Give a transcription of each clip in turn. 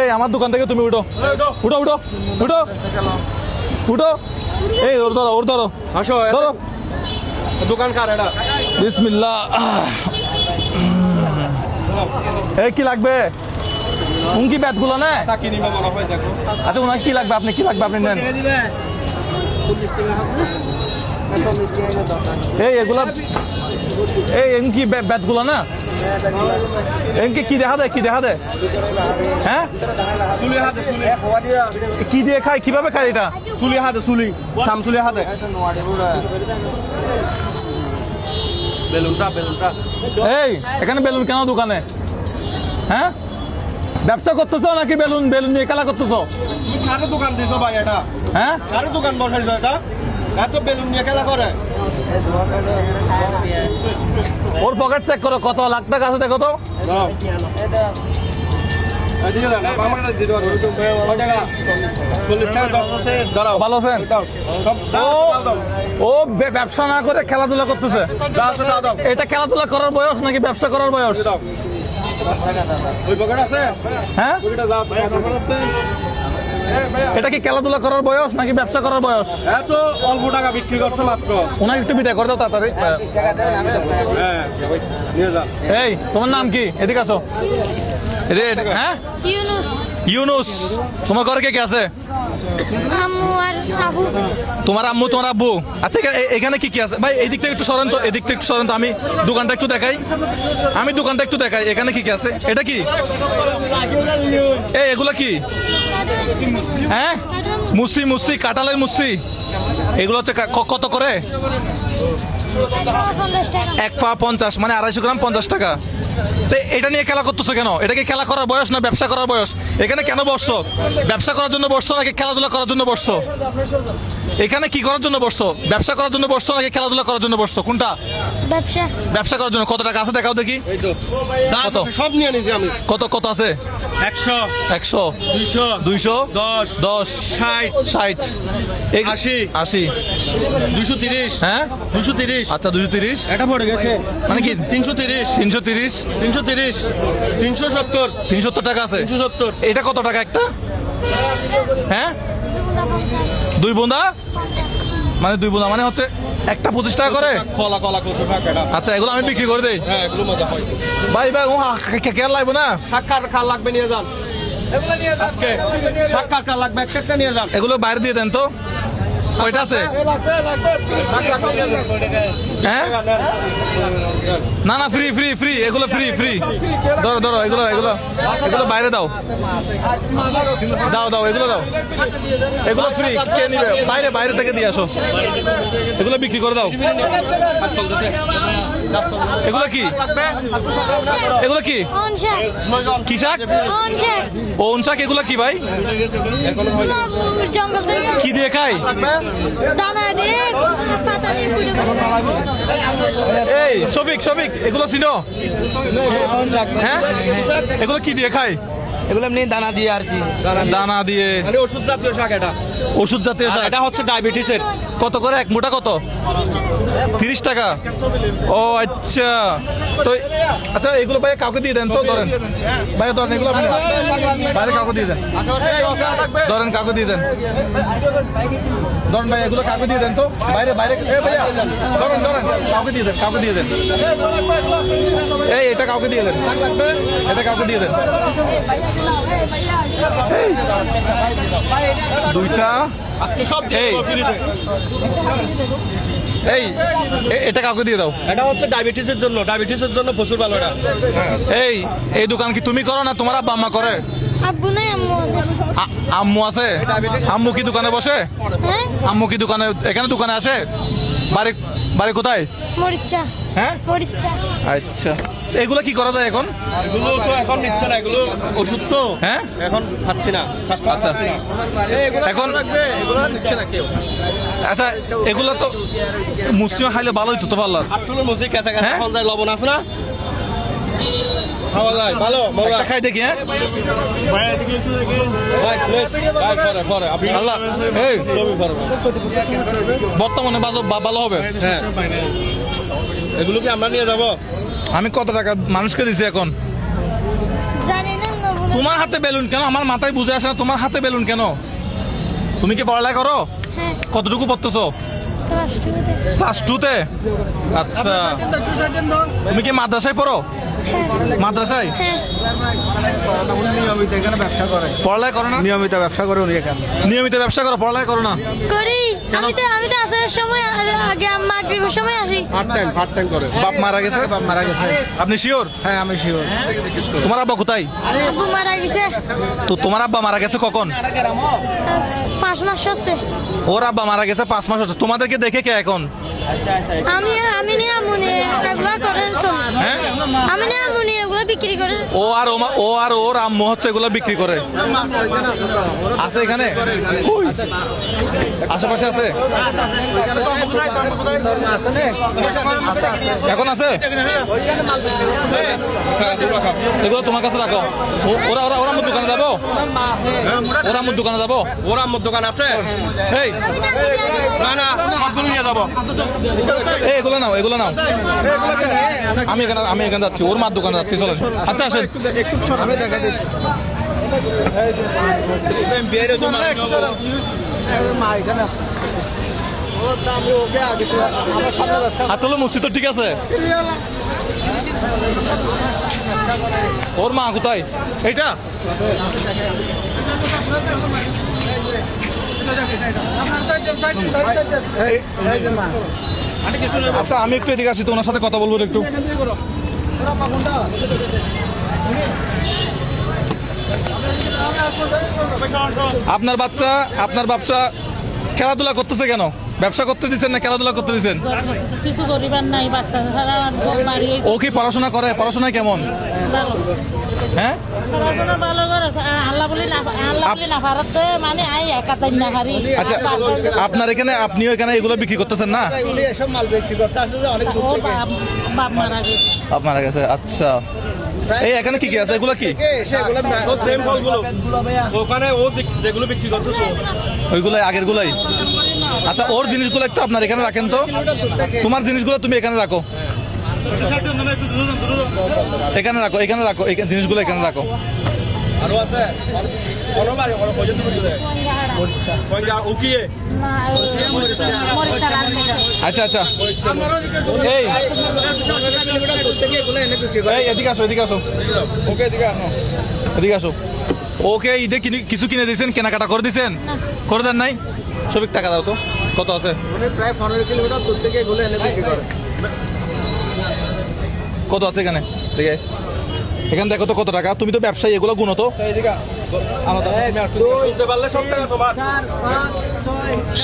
এই আমার দোকান থেকে তুমি উঠো উঠো উঠো উঠো উঠো এই ওর ধরো আসো ধরো দোকান কার এটা বিসমিল্লাহ এই কি লাগবে উনকি ব্যাটগুলো না চাকি নিবা মনে হয় দেখো আচ্ছা ওনার কি লাগবে আপনি নেন এই এগুলা এই এমকি ব্যাটগুলো না এমকি কি দেখা দে হ্যাঁ চুলি হাতে চুলি কি দিয়ে খায় কিভাবে খায় এটা চুলি হাতে চুলি সাম চুলি হাতে বেলুনটা এই এখানে বেলুন কেন দোকানে হ্যাঁ ব্যবসা করতেছো নাকি বেলুন নিয়ে খেলা করতেছো কারে দোকান দিছো ভাই এটা হ্যাঁ কারে দোকান বসাইছো এটা এত বেলুন নিয়ে খেলা করে ওর পকেট চেক করো কত লাখ টাকা আছে দেখো তো ভালো আছেন ও ব্যবসা না করে খেলাধুলা করতেছে এটা খেলাধুলা করার বয়স নাকি ব্যবসা করার বয়স হ্যাঁ এটা কি খেলাধুলা করার বয়স নাকি ব্যবসা করার বয়স এত অল্প টাকা বিক্রি করছে মাত্র ওনাকে একটু বিদায় করে দাও তাড়াতাড়ি এই তোমার নাম কি এদিকে আসো হ্যাঁ ইউনুস তোমার ঘরে কে আছে আম্মু আর আবু তোমার আম্মু তোমার আব্বু আচ্ছা এখানে কি আছে ভাই এই দিকটা একটু সরেন তো এদিকটা একটু সরেন তো আমি দোকানটা একটু দেখাই এখানে কি আছে এটা কি এই এগুলা কি হ্যাঁ মুসি কাঁঠালের মুসি এগুলো হচ্ছে কত করে 50 টাকা 1 পা 50 মানে 250 গ্রাম 50 টাকা তো এটা নিয়ে খেলা করতেছো কেন এটা কি খেলা করার বয়স না ব্যবসা করার বয়স এখানে কেন বসছো ব্যবসা করার জন্য বসছো নাকি খেলাধুলা করার জন্য বসছো এখানে কি করার জন্য বসছো ব্যবসা করার জন্য বসছো নাকি খেলাধুলা করার জন্য বসছো কোনটা ব্যবসা করার জন্য কত টাকা আছে দেখাও দেখি কত সব নিয়ে নিছি আমি কত আছে 100 200 10 60 80 230 হ্যাঁ 230 আচ্ছা 230 এটা পড়ে গেছে মানে কি 370 370 টাকা আছে 370 এটা কত টাকা একটা হ্যাঁ 2 বোঁদা মানে হচ্ছে একটা 25 টাকা করে কলা কচু টাকাটা আচ্ছা এগুলো আমি বিক্রি করে দেই হ্যাঁ এগুলো মজা হয় ভাই কেয়ার লাগবে না সাক্ষাৎ কার লাগবে নিয়ে যান আজকে সাক্ষাৎ কার লাগবে একটা নিয়ে যান এগুলো বাইরে দিয়ে দেন তো কয়টা আছে হ্যাঁ না ফ্রি এগুলো ফ্রি ধরো এগুলো বাইরে দাও এগুলো ফ্রি কে নিবে বাইরে থেকে দিয়ে আসো এগুলো বিক্রি করে দাও এগুলো কি কি শাক ওন শাক এগুলো কি ভাই জঙ্গল থেকে কি দিয়ে খাই দানা দিয়ে পাতা দিয়ে কুড়ে এই শফিক এগুলো চিনো হ্যাঁ এগুলো কি দিয়ে খাই এগুলো এমনি দানা দিয়ে আর কি দানা দিয়ে মানে ওষুধ জাতীয় শাক এটা এটা হচ্ছে ডায়াবেটিসের কত করে এক মোটা কত 30 টাকা ও আচ্ছা তো আচ্ছা এগুলো ভাই কাউকে দিয়ে দেন তো ধরেন ভাই ধরেন এগুলো আপনি বাইরে কাউকে দিয়ে দেন ধরেন কাউকে দিয়ে দেন ধরেন ভাই এগুলো কাউকে দিয়ে দেন তো বাইরে ধরেন কাউকে দিয়ে দেন এই এটা কাউকে দিয়ে দেন এটা কাউকে দিয়ে দেন দুইটা এই এটা কাউকে দিয়ে দাও এটা হচ্ছে ডায়াবেটিসের জন্য প্রচুর ভালো এটা এই দোকান কি তুমি করো না তোমার আব্বা আম্মা করে আব্বু নাই আম্মু আছে আম্মু আছে আম্মু কি দোকানে বসে হ্যাঁ আম্মু কি এখানে দোকানে আসে বাড়ি কোথায় মরিচা হ্যাঁ মরিচা আচ্ছা এগুলো কি করা যায় এখন এগুলো তো এখন নিচ্ছে না এগুলো ওষুধ তো হ্যাঁ এখন খাচ্ছি না আচ্ছা এখন এগুলো নিচ্ছে না কেউ আচ্ছা এগুলো তো মুসলিম খাইলে ভালোই তো ভালো আটটুলের মুসি কাঁচা হ্যাঁ? এখন যায় লবণ আছে না খাওয়া যায় ভালো মজা একটা খাই দেখি হ্যাঁ ভাই প্লিজ ভাই পরে আপনি আল্লাহ এই ছবি পরে বর্তমানে ভালো হবে হ্যাঁ এগুলো কি আমরা নিয়ে যাব আমি কত টাকা মানুষকে দিছি এখন জানি না তোমার হাতে বেলুন কেন? আমার মাথায় বুঝে আসে না, তোমার হাতে বেলুন কেন? তুমি কি পড়ালেখা করো? হ্যাঁ কতটুকু পড়তেছো? ক্লাস 2-তে। ক্লাস 2-তে? আচ্ছা, তুমি কি মাদ্রাসায় পড়ো? হ্যাঁ মাদ্রাসায় হ্যাঁ উনি নিয়মিত এখানে ব্যবসা করে, পড়ালেখা করো না? নিয়মিত ব্যবসা করে উনি এখানে। নিয়মিত ব্যবসা করো, পড়ালেখা করো না? করি। আমি তো আসার সময় আগে মাগরিবের সময় আসি। পার্ট টাইম করে। বাপ মারা গেছে? বাপ মারা গেছে। আপনি শিওর? হ্যাঁ আমি শিওর। তোমার আব্বা কোথায়? আব্বু মারা গেছে। তো তোমার আব্বা মারা গেছে কখন? 5 মাস হচ্ছে। ওর আব্বা মারা গেছে 5 মাস হচ্ছে। তোমাদেরকে দেখে কে এখন? আমি নিয়ে আমুনি এগুলা করেন চল। হ্যাঁ, আমি নিয়ে আমুনি এগুলো বিক্রি করে। ও আর ওর আম্মু হচ্ছে এগুলো বিক্রি করে। আছে এখানে? কই? আশেপাশে আছে? এখন আছে? এগুলো তোমার কাছে রাখো। ওরা ওরা ওরা আমার দোকানে যাবো? ওরা আমার দোকানে যাবো? ওরা আমার দোকান আছে? এই না না, সবগুলো নিয়ে যাবো। এই এগুলো নাও, এগুলো নাও। আমি এখানে যাচ্ছি, ওর মার দোকানে যাচ্ছি, চলেন। আচ্ছা আসেন। আমি দেখা দিচ্ছি। মা এখানে ওর দাম ওকে আগে তো আমার সামনে ব্যবসা হাত হলো মুসি তো ঠিক আছে। ওর মা কোথায়? এইটা এই যে মা। আচ্ছা, আমি একটু এদিকে আসি, তো ওনার সাথে কথা বলবো একটু। আপনার বাচ্চা খেলাধুলা করতেছে কেন? ব্যবসা করতে দিচ্ছেন না খেলাধুলা করতে দিচ্ছেন? কিছু করিবার নাই, বাচ্চা সারা বাড়ি ও কি পড়াশোনা করে? পড়াশোনায় কেমন? ভালো হ্যাঁ, পড়াশোনা ভালো করে আল্লাহ বলি না ভারতে মানে আই একাতাই না হারি। আচ্ছা, আপনিও এখানে এগুলো বিক্রি করতেছেন না? উনি এসব মাল বিক্রি করতে আসে যে অনেক দূর ও থেকে। বাপ মারা গেছে। আপনার কাছে? আচ্ছা, এই এখানে কি কি আছে? এগুলো কি? এসে এগুলো ও সেম ফলগুলো ওখানে ও যেগুলো বিক্রি করতেছো ওইগুলাই আগের গুলাই? আচ্ছা, ওর জিনিসগুলো একটু আপনার এখানে রাখেন তো। তোমার জিনিসগুলো তুমি এখানে রাখো, এখানে রাখো, এখানে রাখো, জিনিসগুলো এখানে রাখো। আরো আছে অন্য বাড়ি অন্য পর্যন্ত ও কি না মরিচা রান্না আচ্ছা আচ্ছা, এই দূর থেকে এগুলো এনে বিক্রি করে। এই এদিকে আসো, এদিকে আসো, ওকে এদিকে আসো। এদিকে আসো। ওকে ঈদে কিছু কিনে দিয়েছেন? কেনাকাটা করে দিয়েছেন? করে দেন নাই? সবিক টাকা দাও তো, কত আছে? উনি প্রায় 15 কিলোমিটার দূর থেকে এগুলো এনে বিক্রি করে। কত আছে এখানে? দেখে এখানে দেখো তো কত টাকা। তুমি তো ব্যবসায়ী, এগুলো গুনো তো। এদিকে আলাদা শুনতে পারলে সব টাকা তোমার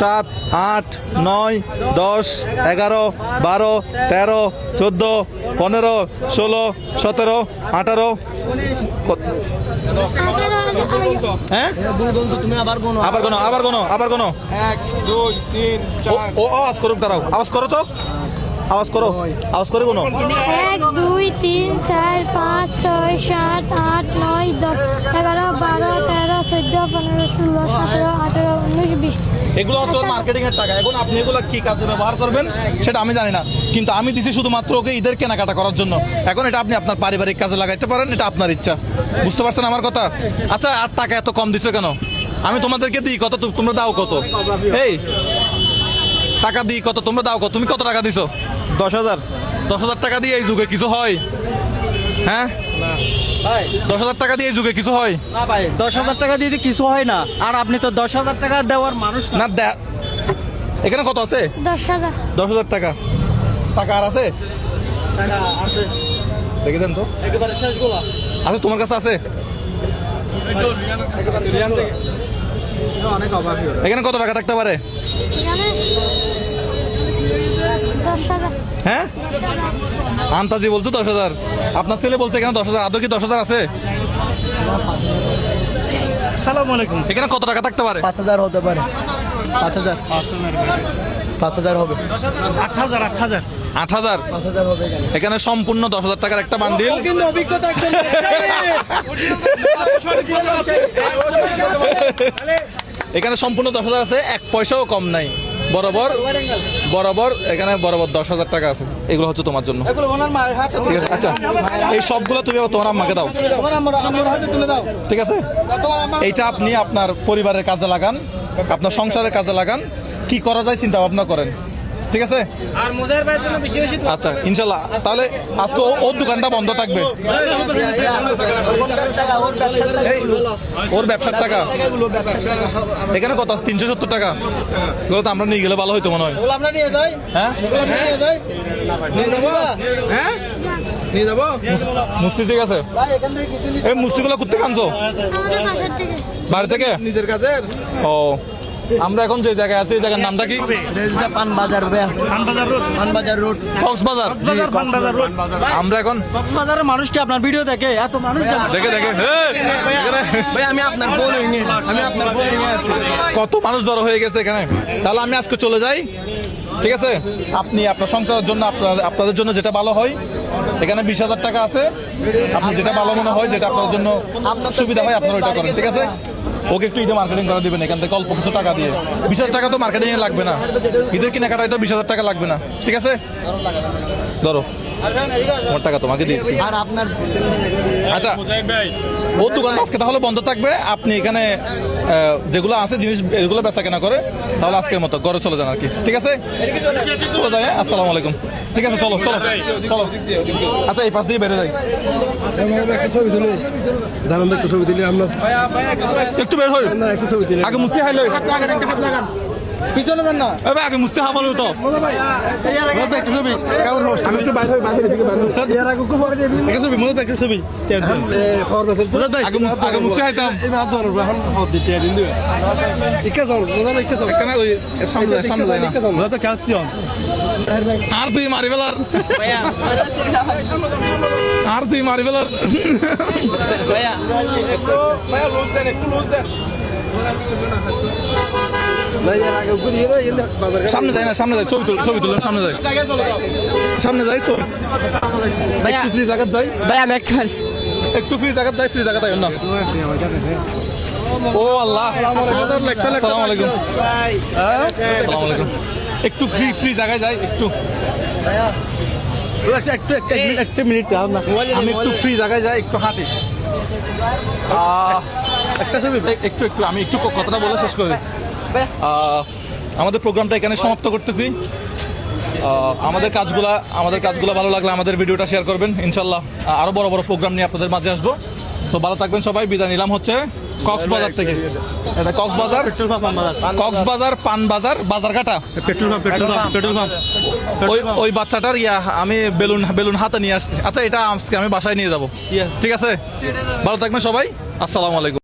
7, 8, 9, 10, 11, 12, 13, 14, 15, 16, 17, 18। হ্যাঁ, তুমি আবার গুনো। আবার গোনো, আবার গোনো, আবার গোনো। 1 2 3 4 ও আওয়াজ করুক, দাঁড়াও, আওয়াজ করো তো, আওয়াজ করো, আওয়াজ করে গোনো। 1 2 3 4 5 6 7 8 9 10 11 12 13 14 15 16 17 18 19 20। এগুলো হচ্ছে মার্কেটিং এর টাকা। এখন আপনি এগুলো কি কাজে ব্যবহার করবেন সেটা আমি জানি না, কিন্তু আমি দিছি শুধুমাত্র ওকে ঈদের কেনাকাটা করার জন্য। এখন এটা আপনি আপনার পারিবারিক কাজে লাগাইতে পারেন, এটা আপনার ইচ্ছা। বুঝতে পারছেন আমার কথা? আচ্ছা, আর টাকা এত কম দিছো কেন? আমি তোমাদেরকে দিই কত, তোমরা দাও কত? এই টাকা দিই কত, তোমরা দাও কত? তুমি কত টাকা দিছো? 10,000। 10,000 টাকা দিয়ে এই যুগে কিছু হয়? হ্যাঁ, 10,000 টাকা দিয়ে এই যুগে কিছু হয় না ভাই, 10,000 টাকা দিয়ে কিছু হয় না। আর আপনি তো 10,000 টাকা দেওয়ার মানুষ না। না? এখানে কত আছে? 10,000। 10,000 টাকা। টাকা আর আছে? টাকা আছে দেখে দেন তো। একেবারে শেষগুলো। আচ্ছা, তোমার কাছে আছে? অনেক অভাবী ওরা। এখানে কত টাকা থাকতে পারে? এখানে 10,000। হ্যাঁ, আন্তাজি বলছো 10,000। আপনার ছেলে বলছে এখানে 10,000। আদৌ কি 10,000 আছে? সালাম আলাইকুম। এখানে কত টাকা থাকতে পারে? 5,000 হতে পারে। 5,000 5,000 হবে। 8,000 8,000 8,000। 5,000 হবে এখানে। এখানে সম্পূর্ণ 10,000 টাকার একটা বান্ডিল। কিন্তু অভিজ্ঞতা একদম এখানে সম্পূর্ণ 10,000 আছে, 1 পয়সাও কম নাই। বরাবর এখানে বরাবর 10,000 টাকা আছে। এগুলো হচ্ছে তোমার জন্য, এগুলো ওনার মায়ের হাতে ঠিক আছে? আচ্ছা, এই সবগুলো তুমি তোমার আম্মাকে দাও, আমার হাতে তুলে দাও। ঠিক আছে? এইটা আপনি আপনার পরিবারের কাজে লাগান, আপনার সংসারের কাজে লাগান, কি করা যায় চিন্তা ভাবনা করেন, ঠিক আছে? আর মুজাহির ভাইয়ের জন্য বেশি বেশি আচ্ছা ইনশাল্লাহ, তাহলে আজকে ওর দোকানটা বন্ধ থাকবে, ওর ব্যবসার টাকা। এখানে কত আছে? 370 টাকা। এগুলো তো আমরা নিয়ে গেলে ভালো হইতো মনে হয়। এগুলো আমরা নিয়ে যাই, হ্যাঁ, এগুলো আমরা নিয়ে যাই। নিয়ে যাবো। হ্যাঁ নিয়ে যাবো। মুস্তি ঠিক আছে। ভাই এখান থেকে কিছু নিতে এই মুস্তিগুলো কোথেকে আনছো? আমাদের বাসার থেকে। বাড়ি থেকে? নিজের কাজের ও, আমরা এখন যে জায়গায় আছি এই জায়গার নামটা কি? পানবাজার পানবাজার রোড। কক্সবাজার। আমরা এখন কক্সবাজারের মানুষ কি আপনার ভিডিও দেখে? এত মানুষ জানে? দেখে ভাই আমি আপনার বোন হইনি, আমি আপনার বোন হইনি। কত মানুষ জড়ো হয়ে গেছে এখানে। তাহলে আমি আজকে চলে যাই, ঠিক আছে? আপনি আপনার সংসারের জন্য আপনাদের জন্য যেটা ভালো হয়, এখানে 20,000 টাকা আছে। আপনি যেটা ভালো মনে হয়, যেটা আপনার জন্য সুবিধা হয়, আপনারা ওইটা করেন, ঠিক আছে? ওকে একটু ঈদে মার্কেটিং করে দিবেন এখান থেকে অল্প কিছু টাকা দিয়ে। 20,000 টাকা তো মার্কেটিং এ লাগবে না, ঈদের কেনাকাটায় তো 20,000 টাকা লাগবে না, ঠিক আছে? ধরো আমার টাকা তোমাকে দিচ্ছি। আর আপনার আচ্ছা, মুজাহির ভাই ওর দোকান আজকে তাহলে বন্ধ থাকবে। আপনি এখানে যেগুলো আছে জিনিস এগুলো বেচা কেনা করে, তাহলে আজকের মতো ঘরে চলে যান আর কি, ঠিক আছে? চলে যাই, হ্যাঁ? আসসালামু আলাইকুম। ঠিক আছে, চলো চলো চলো। আচ্ছা, এই পাশ দিয়ে বেরো যাই, একটা ছবি তুলে দারুণ একটা ছবি দিলে আমরা একটু বের হই। একটা ছবি দিলে আগে মুস্তি হাইলো, পিছনে যান না। আগে মুস্তি হামালো তো। একটা ছবি কেমন হোস্ট আমি একটু বাইরে হই, বাইরে এদিকে বাইরে হই। এর আগে খুব আগে একটা ছবি মনে একটা ছবি খবর বেসেল আগে মুস্তি হাইতাম। এই মাত্র এখন হদ দিতে দিন দিবে ইকা চল মজা ইকা চল কেন ওই সামনে যায়, সামনে যায় না। ইকা চল তো ক্যালসিয়াম আর তুই মারি ফেলার, আর তুই মারি ফেলার। ভাইয়া লুজ দেন, একটু লুজ দেন। ভাই এর আগে উপরে দিয়ে দেয় বাজার সামনে যায় না, সামনে যায়, ছবি তুললাম, সামনে যায়, সামনে যাই, ছবি একটু ফ্রি জায়গা যাই, একটু ফ্রি জায়গা যাই, ফ্রি জায়গা তাই না। ও আল্লাহ, আসসালামু আলাইকুম। আসসালামু আলাইকুম। একটু ফ্রি জায়গায় যাই, একটু একটা মিনিট আমি একটু ফ্রি জায়গায় যাই, একটু হাঁটি। একটা ছবি একটু আমি একটু কথাটা বলে শেষ করি। আমাদের প্রোগ্রামটা এখানে সমাপ্ত করতেছি। আমাদের কাজগুলো ভালো লাগলে আমাদের ভিডিওটা শেয়ার করবেন। ইনশাল্লাহ আরো বড় বড় প্রোগ্রাম নিয়ে আপনাদের মাঝে আসবো। সো ভালো থাকবেন সবাই। বিদায় নিলাম হচ্ছে কক্সবাজার থেকে। এটা কক্সবাজার পানবাজার বাজারঘাটা। পেট্রোল পাম্প ওই বাচ্চাটার আমি বেলুন হাতে নিয়ে আসছি। আচ্ছা, এটা আজকে আমি বাসায় নিয়ে যাবো, ঠিক আছে? ভালো থাকবেন সবাই, আসসালামু আলাইকুম।